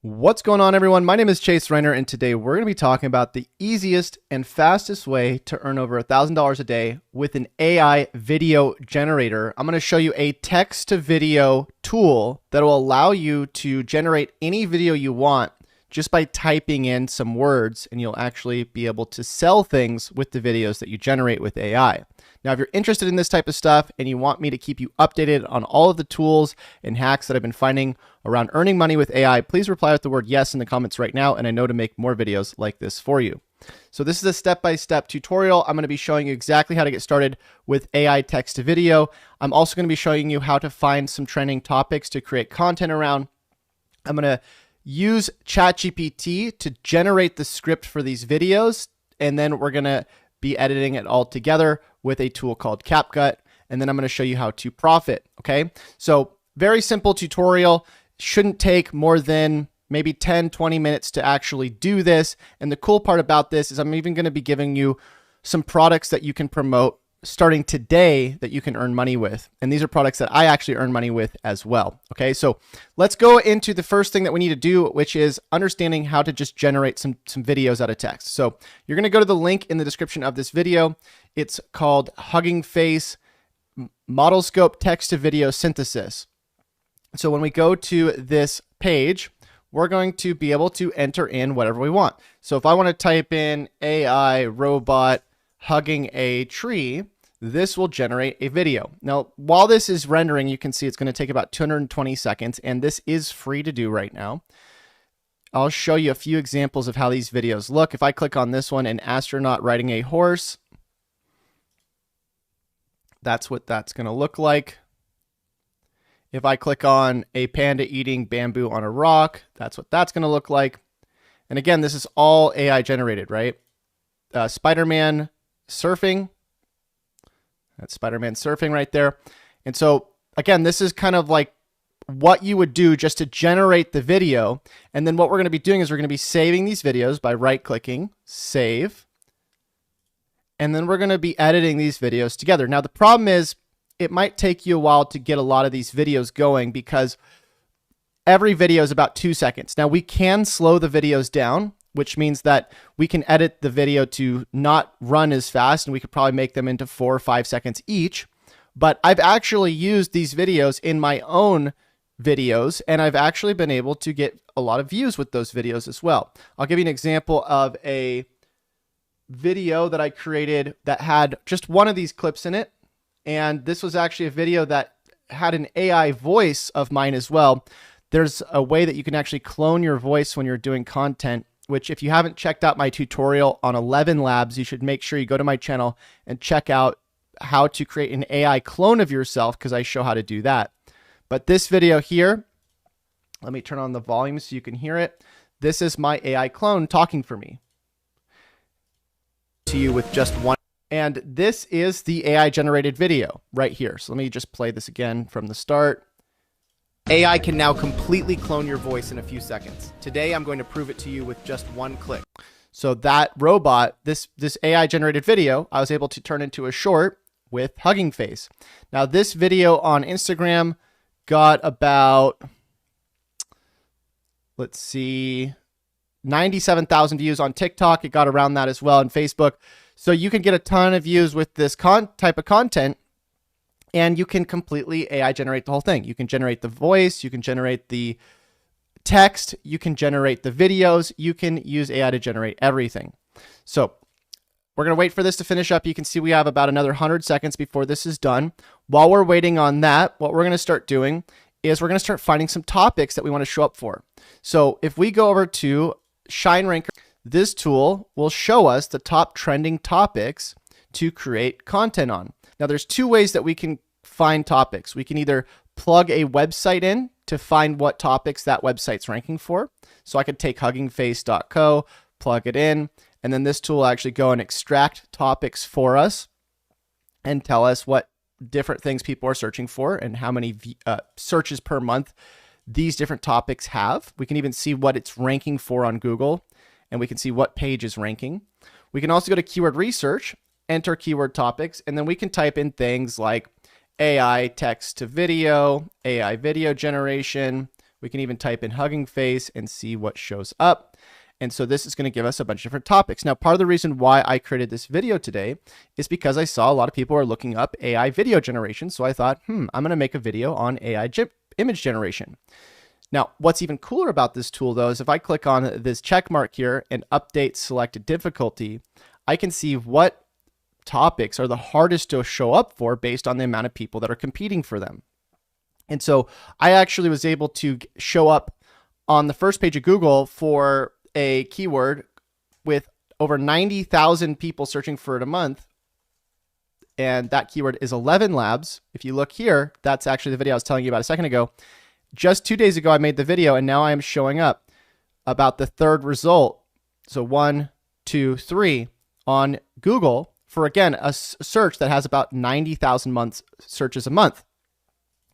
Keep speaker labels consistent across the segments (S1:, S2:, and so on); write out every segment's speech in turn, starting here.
S1: What's going on, everyone? My name is Chase Reiner, and today we're going to be talking about the easiest and fastest way to earn over $1,000 a day with an AI video generator. I'm going to show you a text-to-video tool that will allow you to generate any video you want just by typing in some words, and you'll actually be able to sell things with the videos that you generate with AI. Now, if you're interested in this type of stuff and you want me to keep you updated on all of the tools and hacks that I've been finding around earning money with AI, please reply with the word yes in the comments right now, and I know to make more videos like this for you. So this is a step-by-step tutorial. I'm going to be showing you exactly how to get started with AI text to video. I'm also going to be showing you how to find some trending topics to create content around. I'm going to use ChatGPT to generate the script for these videos, and then we're going to be editing it all together with a tool called CapCut, and then I'm going to show you how to profit. Okay, so very simple tutorial. Shouldn't take more than maybe 10-20 minutes to actually do this. And the cool part about this is I'm even going to be giving you some products that you can promote starting today that you can earn money with. And these are products that I actually earn money with as well. Okay, so let's go into the first thing that we need to do, which is understanding how to just generate some videos out of text. So you're going to go to the link in the description of this video. It's called Hugging Face Model Scope Text to Video Synthesis. So when we go to this page, we're going to be able to enter in whatever we want. So if I want to type in AI robot hugging a tree, this will generate a video. Now, while this is rendering, you can see it's going to take about 220 seconds, and this is free to do right now. I'll show you a few examples of how these videos look. If I click on this one, an astronaut riding a horse, that's what that's going to look like. If I click on a panda eating bamboo on a rock, that's what that's going to look like. And again, this is all AI generated, right? Spider-Man surfing. That's Spider-Man surfing right there. And so again, this is kind of like what you would do just to generate the video. And then what we're going to be doing is we're going to be saving these videos by right-clicking, save. And then we're going to be editing these videos together. Now, the problem is it might take you a while to get a lot of these videos going because every video is about 2 seconds. Now, we can slow the videos down, which means that we can edit the video to not run as fast, and we could probably make them into 4 or 5 seconds each. But I've actually used these videos in my own videos, and I've actually been able to get a lot of views with those videos as well. I'll give you an example of a video that I created that had just one of these clips in it. And this was actually a video that had an AI voice of mine as well. There's a way that you can actually clone your voice when you're doing content, which if you haven't checked out my tutorial on 11 Labs, you should make sure you go to my channel and check out how to create an AI clone of yourself, because I show how to do that. But this video here, let me turn on the volume so you can hear it. This is my AI clone talking for me to you with just one. And this is the AI generated video right here. So let me just play this again from the start. AI can now completely clone your voice in a few seconds. Today, I'm going to prove it to you with just one click. So that robot, this AI generated video, I was able to turn into a short with Hugging Face. Now this video on Instagram got about, let's see, 97,000 views. On TikTok. It got around that as well, and Facebook. So you can get a ton of views with this type of content, and you can completely AI generate the whole thing. You can generate the voice, you can generate the text, you can generate the videos, you can use AI to generate everything. So we're going to wait for this to finish up. You can see we have about another 100 seconds before this is done. While we're waiting on that, what we're going to start doing is we're going to start finding some topics that we want to show up for. So if we go over to Shine Ranker, this tool will show us the top trending topics to create content on. Now, there's two ways that we can find topics. We can either plug a website in to find what topics that website's ranking for. So I could take huggingface.co, plug it in, and then this tool will actually go and extract topics for us and tell us what different things people are searching for and how many searches per month these different topics have. We can even see what it's ranking for on Google, and we can see what page is ranking. We can also go to keyword research, enter keyword topics, and then we can type in things like AI text to video, AI video generation. We can even type in hugging face and see what shows up. And so this is going to give us a bunch of different topics. Now, part of the reason why I created this video today is because I saw a lot of people are looking up AI video generation. So I thought, I'm going to make a video on AI image generation. Now, what's even cooler about this tool, though, is if I click on this check mark here and update selected difficulty, I can see what topics are the hardest to show up for based on the amount of people that are competing for them. And so I actually was able to show up on the first page of Google for a keyword with over 90,000 people searching for it a month. And that keyword is 11 labs. If you look here, that's actually the video I was telling you about a second ago. Just 2 days ago, I made the video, and now I am showing up about the third result. So 1, 2, 3 on Google for, again, a search that has about 90,000 searches a month.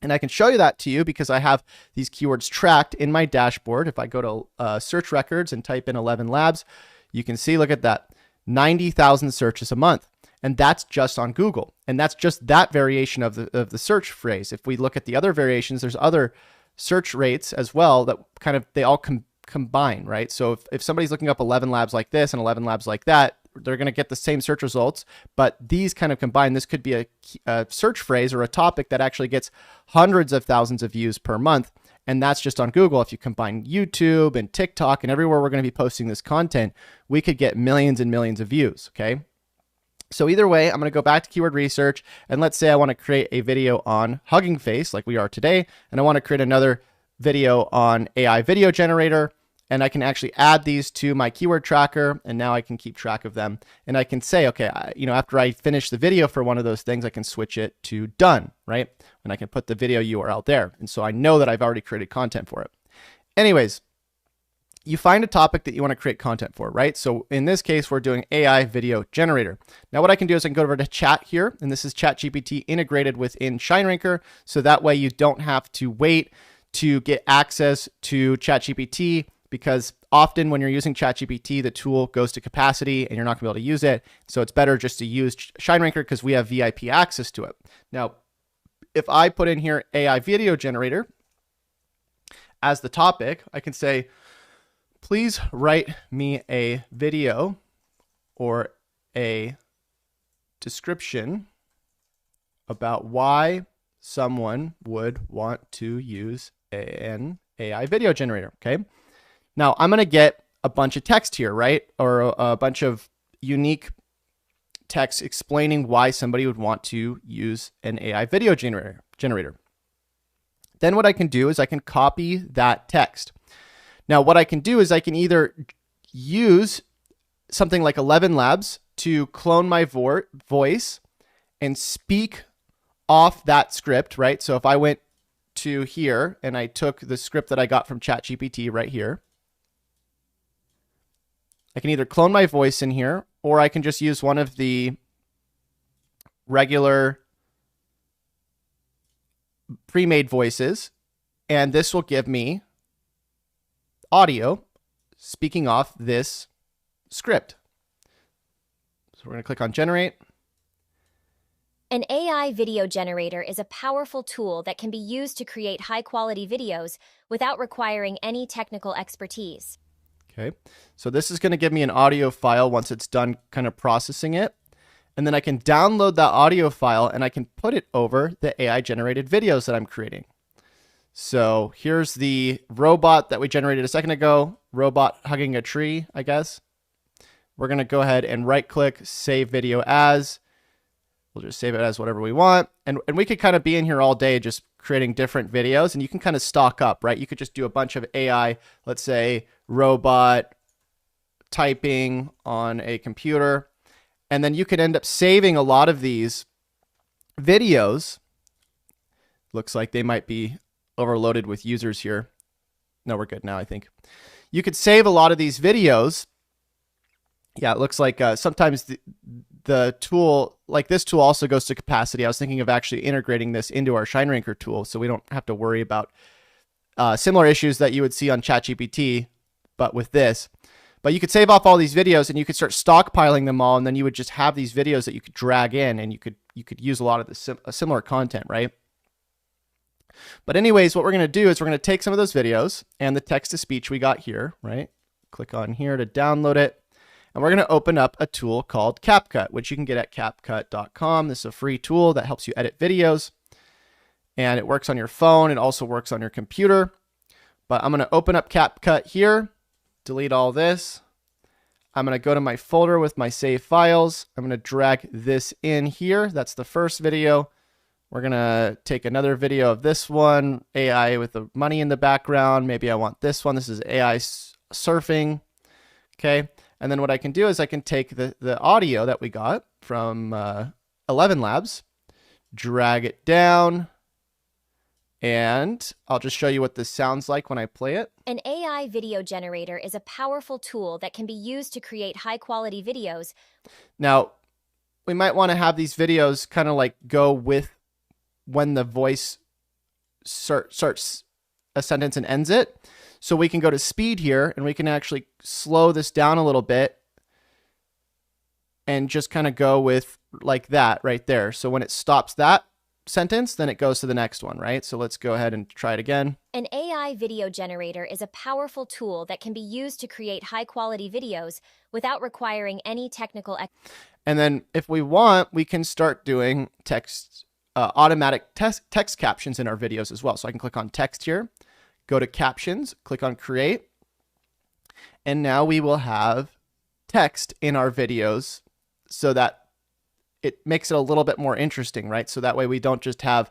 S1: And I can show you that to you because I have these keywords tracked in my dashboard. If I go to search records and type in 11 labs, you can see, look at that, 90,000 searches a month. And that's just on Google. And that's just that variation of the search phrase. If we look at the other variations, there's other search rates as well that kind of, they all combine, right? So if somebody's looking up 11 labs like this and 11 labs like that, they're going to get the same search results, but these kind of combine. This could be a search phrase or a topic that actually gets hundreds of thousands of views per month. And that's just on Google. If you combine YouTube and TikTok and everywhere we're going to be posting this content, we could get millions and millions of views, okay? So either way, I'm going to go back to keyword research, and let's say I want to create a video on hugging face like we are today, and I want to create another video on AI video generator, and I can actually add these to my keyword tracker, and now I can keep track of them. And I can say, okay, after I finish the video for one of those things, I can switch it to done, right? And I can put the video URL there. And so I know that I've already created content for it. Anyways, you find a topic that you want to create content for, right? So in this case, we're doing AI video generator. Now what I can do is I can go over to chat here, and this is ChatGPT integrated within ShineRanker. So that way you don't have to wait to get access to ChatGPT, because often when you're using ChatGPT, the tool goes to capacity and you're not gonna be able to use it. So it's better just to use ShineRanker because we have VIP access to it. Now, if I put in here AI video generator as the topic, I can say, please write me a video or a description about why someone would want to use an AI video generator, okay? Now, I'm going to get a bunch of text here, right? Or a bunch of unique text explaining why somebody would want to use an AI video generator. Then what I can do is I can copy that text. Now, what I can do is I can either use something like 11 Labs to clone my voice and speak off that script, right? So if I went to here and I took the script that I got from ChatGPT right here, I can either clone my voice in here, or I can just use one of the regular pre-made voices, and this will give me audio speaking off this script. So we're going to click on generate.
S2: An AI video generator is a powerful tool that can be used to create high-quality videos without requiring any technical expertise.
S1: Okay, so this is going to give me an audio file once it's done kind of processing it. And then I can download that audio file and I can put it over the AI generated videos that I'm creating. So here's the robot that we generated a second ago, robot hugging a tree, I guess. We're going to go ahead and right click, save video as. We'll just save it as whatever we want. And we could kind of be in here all day just creating different videos, and you can kind of stock up, right? You could just do a bunch of AI, let's say robot typing on a computer. And then you could end up saving a lot of these videos. Looks like they might be overloaded with users here. No, we're good now, I think. You could save a lot of these videos. Yeah, it looks like sometimes the tool, like this tool also goes to capacity. I was thinking of actually integrating this into our ShineRanker tool so we don't have to worry about similar issues that you would see on ChatGPT, but with this. But you could save off all these videos and you could start stockpiling them all, and then you would just have these videos that you could drag in, and you could use a lot of the similar content, right? But anyways, what we're going to do is we're going to take some of those videos and the text to speech we got here, right? Click on here to download it. And we're going to open up a tool called CapCut, which you can get at CapCut.com. This is a free tool that helps you edit videos. And it works on your phone. It also works on your computer. But I'm going to open up CapCut here, delete all this. I'm going to go to my folder with my save files. I'm going to drag this in here. That's the first video. We're going to take another video of this one, AI with the money in the background. Maybe I want this one. This is AI surfing. Okay. And then what I can do is I can take the audio that we got from 11 Labs, drag it down, and I'll just show you what this sounds like when I play it.
S2: An AI video generator is a powerful tool that can be used to create high-quality videos.
S1: Now, we might want to have these videos kind of like go with when the voice starts a sentence and ends it. So we can go to speed here and we can actually slow this down a little bit and just kind of go with like that right there. So when it stops that sentence, then it goes to the next one, right? So let's go ahead and try it again.
S2: An AI video generator is a powerful tool that can be used to create high-quality videos without requiring any technical.
S1: And then if we want, we can start doing automatic text captions in our videos as well. So I can click on text here, go to captions, click on create, and now we will have text in our videos so that it makes it a little bit more interesting, right? So that way we don't just have,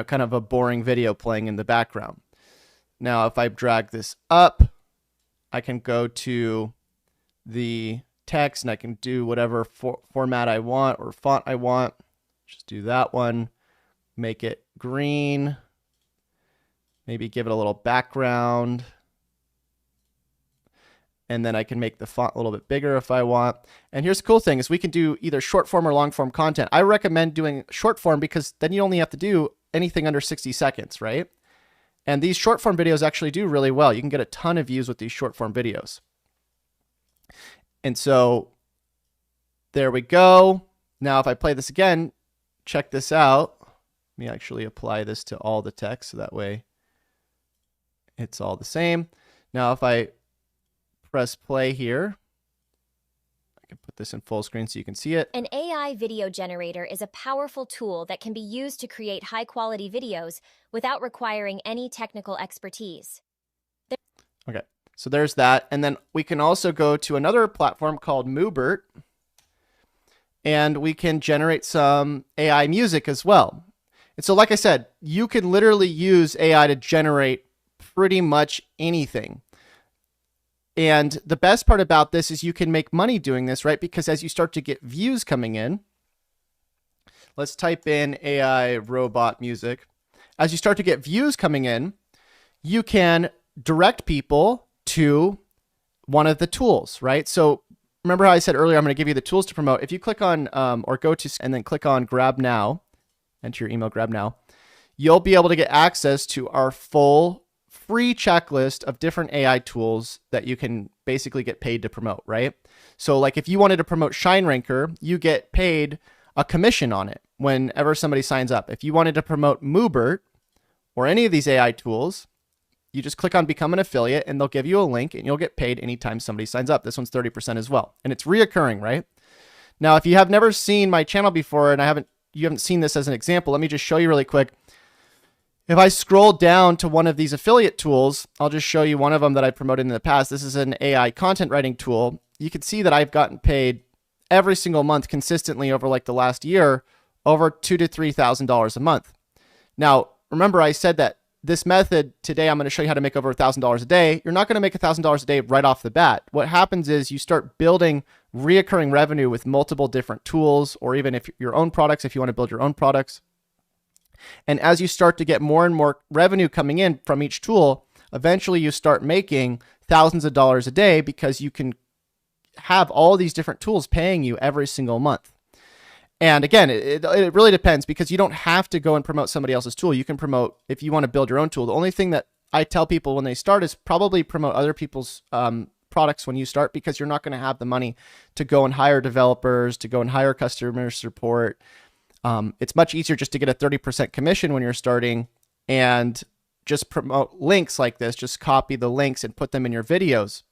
S1: kind of a boring video playing in the background. Now, if I drag this up, I can go to the text and I can do whatever format I want or font I want. Just do that one. Make it green. Maybe give it a little background. And then I can make the font a little bit bigger if I want. And here's the cool thing is we can do either short form or long form content. I recommend doing short form because then you only have to do anything under 60 seconds, right? And these short form videos actually do really well. You can get a ton of views with these short form videos. And so there we go. Now, if I play this again, check this out. Let me actually apply this to all the text so that way it's all the same. Now, if I press play here, I can put this in full screen so you can see it.
S2: An AI video generator is a powerful tool that can be used to create high-quality videos without requiring any technical expertise.
S1: Okay, so there's that. And then we can also go to another platform called Moobert, and we can generate some AI music as well. And so like I said, you can literally use AI to generate pretty much anything. And the best part about this is you can make money doing this, right? Because as you start to get views coming in, let's type in AI robot music. As you start to get views coming in, you can direct people to one of the tools, right? So remember how I said earlier, I'm going to give you the tools to promote. If you click on or go to and then click on grab now, enter your email, grab now, you'll be able to get access to our full free checklist of different AI tools that you can basically get paid to promote, right? So like if you wanted to promote ShineRanker, you get paid a commission on it whenever somebody signs up. If you wanted to promote Moobert or any of these AI tools, you just click on become an affiliate and they'll give you a link and you'll get paid anytime somebody signs up. This one's 30% as well. And it's reoccurring, right? Now, if you have never seen my channel before and you haven't seen this as an example, let me just show you really quick. If I scroll down to one of these affiliate tools, I'll just show you one of them that I promoted in the past. This is an AI content writing tool. You can see that I've gotten paid every single month consistently over like the last year, over $2,000 to $3,000 a month. Now, remember I said that this method today, I'm going to show you how to make over $1,000 a day. You're not going to make $1,000 a day right off the bat. What happens is you start building reoccurring revenue with multiple different tools, or even if your own products, if you want to build your own products. And as you start to get more and more revenue coming in from each tool, eventually you start making thousands of dollars a day because you can have all these different tools paying you every single month. And again, it really depends because you don't have to go and promote somebody else's tool. You can promote, if you want to build your own tool. The only thing that I tell people when they start is probably promote other people's products when you start, because you're not going to have the money to go and hire developers, to go and hire customer support. It's much easier just to get a 30% commission when you're starting and just promote links like this. Just copy the links and put them in your videos.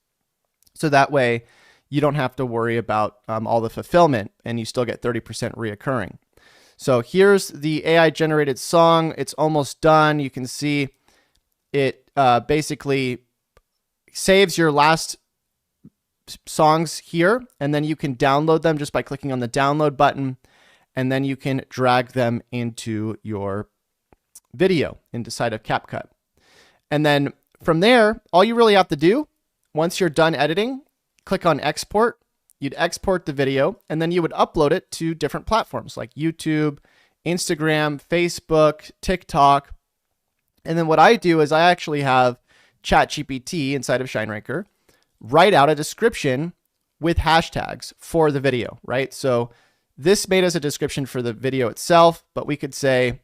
S1: So that way you don't have to worry about all the fulfillment, and you still get 30% reoccurring. So here's the AI generated song. It's almost done. You can see it basically saves your last songs here, and then you can download them just by clicking on the download button, and then you can drag them into your video inside of CapCut. And then from there, all you really have to do, once you're done editing, click on export. You'd export the video, and then you would upload it to different platforms like YouTube, Instagram, Facebook, TikTok. And then what I do is I actually have ChatGPT inside of ShineRanker write out a description with hashtags for the video, right? So this made us a description for the video itself, but we could say,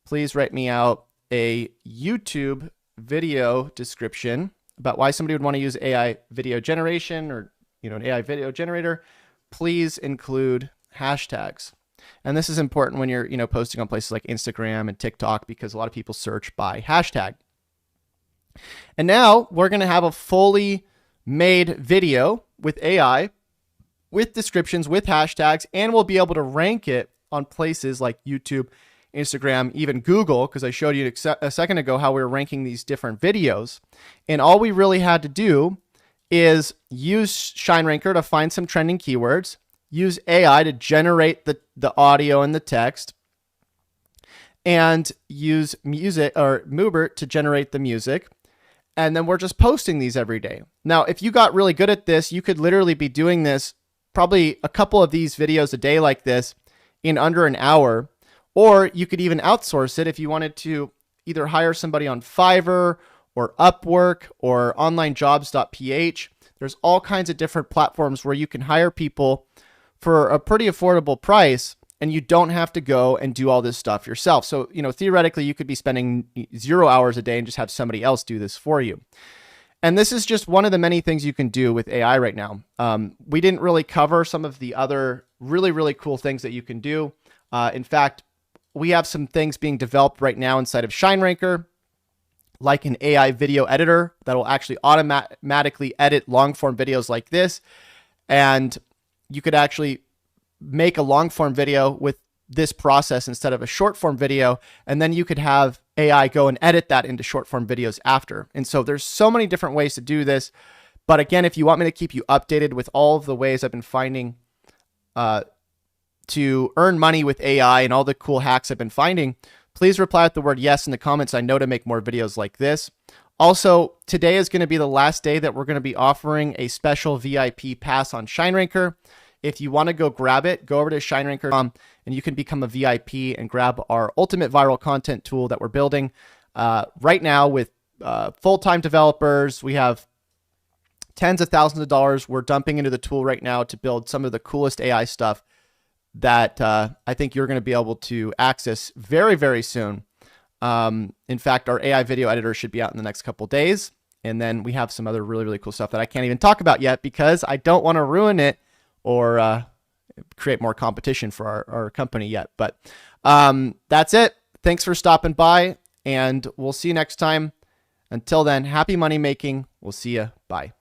S1: please write me out a YouTube video description about why somebody would want to use AI video generation, or an AI video generator. Please include hashtags. And this is important when you're posting on places like Instagram and TikTok, because a lot of people search by hashtag. And now we're going to have a fully made video with AI, with descriptions, with hashtags, and we'll be able to rank it on places like YouTube, Instagram, even Google, because I showed you a second ago how we were ranking these different videos. And all we really had to do is use ShineRanker to find some trending keywords, use AI to generate the audio and the text, and use music or Moobert to generate the music. And then we're just posting these every day. Now, if you got really good at this, you could literally be doing this, probably a couple of these videos a day like this, in under an hour. Or you could even outsource it if you wanted to either hire somebody on Fiverr or Upwork or onlinejobs.ph. There's all kinds of different platforms where you can hire people for a pretty affordable price, and you don't have to go and do all this stuff yourself. So, theoretically, you could be spending 0 hours a day and just have somebody else do this for you. And this is just one of the many things you can do with AI right now. We didn't really cover some of the other really, really cool things that you can do. In fact, we have some things being developed right now inside of ShineRanker, like an AI video editor that will actually automatically edit long form videos like this. And you could actually make a long form video with this process instead of a short form video. And then you could have AI go and edit that into short form videos after. And so there's so many different ways to do this. But again, if you want me to keep you updated with all of the ways I've been finding to earn money with AI and all the cool hacks I've been finding, please reply with the word yes in the comments. I know to make more videos like this. Also, today is going to be the last day that we're going to be offering a special VIP pass on ShineRanker. If you want to go grab it, go over to ShineRanker.com and you can become a VIP and grab our ultimate viral content tool that we're building right now with full-time developers. We have tens of thousands of dollars we're dumping into the tool right now to build some of the coolest AI stuff that I think you're going to be able to access very, very soon. In fact, our AI video editor should be out in the next couple days. And then we have some other really, really cool stuff that I can't even talk about yet because I don't want to ruin it or create more competition for our company yet. But that's it. Thanks for stopping by, and we'll see you next time. Until then, happy money making. We'll see you. Bye.